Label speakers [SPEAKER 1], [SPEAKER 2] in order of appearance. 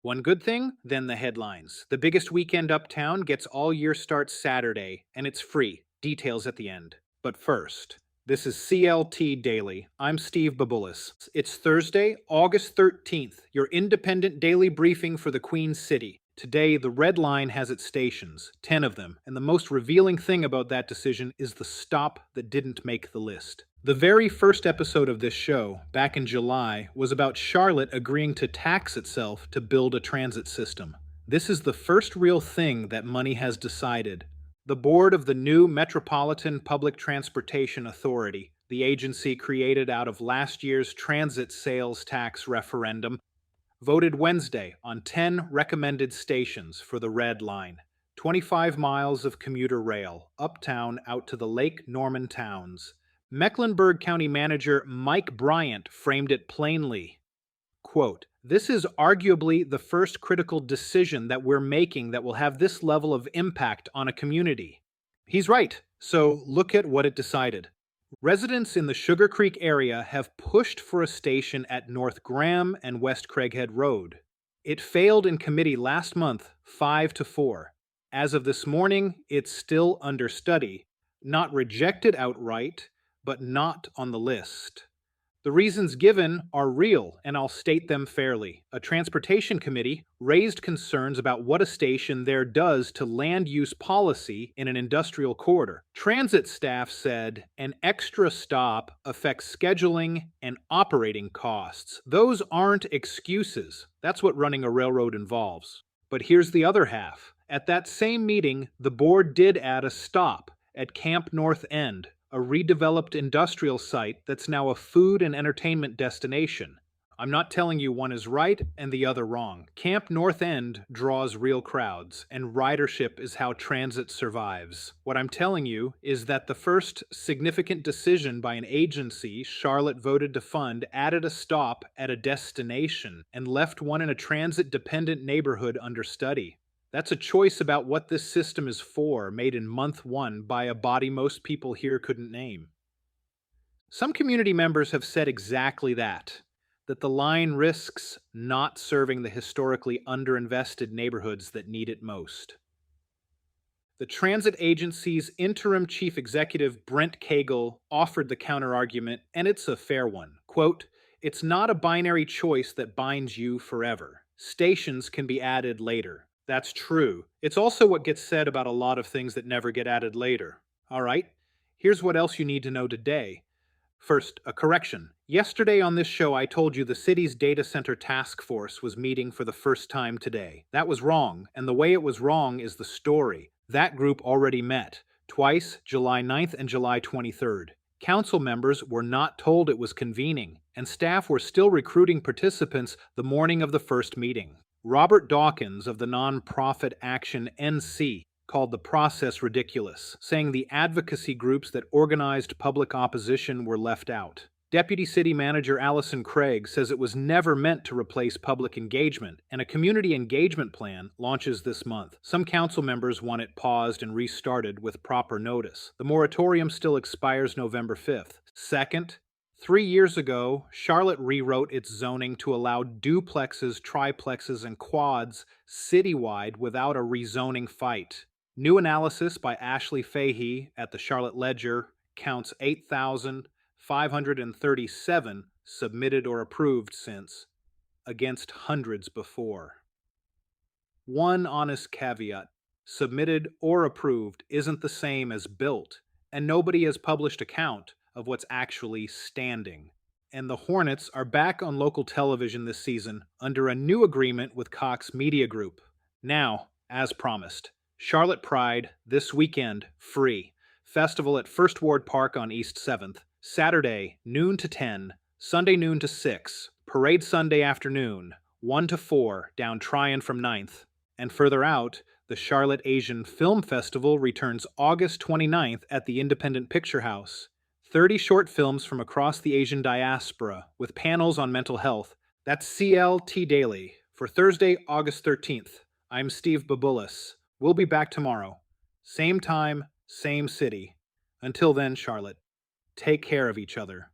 [SPEAKER 1] One good thing, then the headlines. The biggest weekend uptown gets all year starts Saturday, and it's free. Details at the end. But first, this is CLT Daily. I'm Steve Babulis. It's Thursday, August 13th, your independent daily briefing for the Queen City. Today, the Red Line has its stations, 10 of them, and the most revealing thing about that decision is the stop that didn't make the list. The very first episode of this show, back in July, was about Charlotte agreeing to tax itself to build a transit system. This is the first real thing that money has decided. The board of the new Metropolitan Public Transportation Authority, the agency created out of last year's transit sales tax referendum, voted Wednesday on 10 recommended stations for the Red Line. 25 miles of commuter rail, uptown out to the Lake Norman towns. Mecklenburg County Manager Mike Bryant framed it plainly. Quote, "This is arguably the first critical decision that we're making that will have this level of impact on a community." He's right, so look at what it decided. Residents in the Sugar Creek area have pushed for a station at North Graham and West Craighead Road. It failed in committee last month, 5-4. As of this morning, it's still under study, not rejected outright, but not on the list. The reasons given are real, and I'll state them fairly. A transportation committee raised concerns about what a station there does to land use policy in an industrial corridor. Transit staff said an extra stop affects scheduling and operating costs. Those aren't excuses. That's what running a railroad involves. But here's the other half. At that same meeting, the board did add a stop at Camp North End, a redeveloped industrial site that's now a food and entertainment destination. I'm not telling you one is right and the other wrong. Camp North End draws real crowds, and ridership is how transit survives. What I'm telling you is that the first significant decision by an agency Charlotte voted to fund added a stop at a destination and left one in a transit-dependent neighborhood under study. That's a choice about what this system is for, made in month one by a body most people here couldn't name. Some community members have said exactly that the line risks not serving the historically underinvested neighborhoods that need it most. The transit agency's interim chief executive, Brent Cagle, offered the counterargument, and it's a fair one. Quote, "It's not a binary choice that binds you forever. Stations can be added later." That's true. It's also what gets said about a lot of things that never get added later. All right, here's what else you need to know today. First, a correction. Yesterday on this show, I told you the city's data center task force was meeting for the first time today. That was wrong, and the way it was wrong is the story. That group already met, twice, July 9th and July 23rd. Council members were not told it was convening, and staff were still recruiting participants the morning of the first meeting. Robert Dawkins of the nonprofit Action NC called the process ridiculous, saying the advocacy groups that organized public opposition were left out. Deputy City Manager Allison Craig says it was never meant to replace public engagement, and a community engagement plan launches this month. Some council members want it paused and restarted with proper notice. The moratorium still expires November 5th. Second, 3 years ago, Charlotte rewrote its zoning to allow duplexes, triplexes, and quads citywide without a rezoning fight. New analysis by Ashley Fahey at the Charlotte Ledger counts 8,537 submitted or approved since, against hundreds before. One honest caveat: submitted or approved isn't the same as built, and nobody has published a count of what's actually standing. And the Hornets are back on local television this season under a new agreement with Cox Media Group. Now, as promised, Charlotte Pride this weekend, free. Festival at First Ward Park on East 7th. Saturday, noon to 10. Sunday, noon to 6. Parade Sunday afternoon, 1 to 4, down Tryon from 9th. And further out, the Charlotte Asian Film Festival returns August 29th at the Independent Picture House. 30 short films from across the Asian diaspora with panels on mental health. That's CLT Daily for Thursday, August 13th. I'm Steve Babulis. We'll be back tomorrow. Same time, same city. Until then, Charlotte, take care of each other.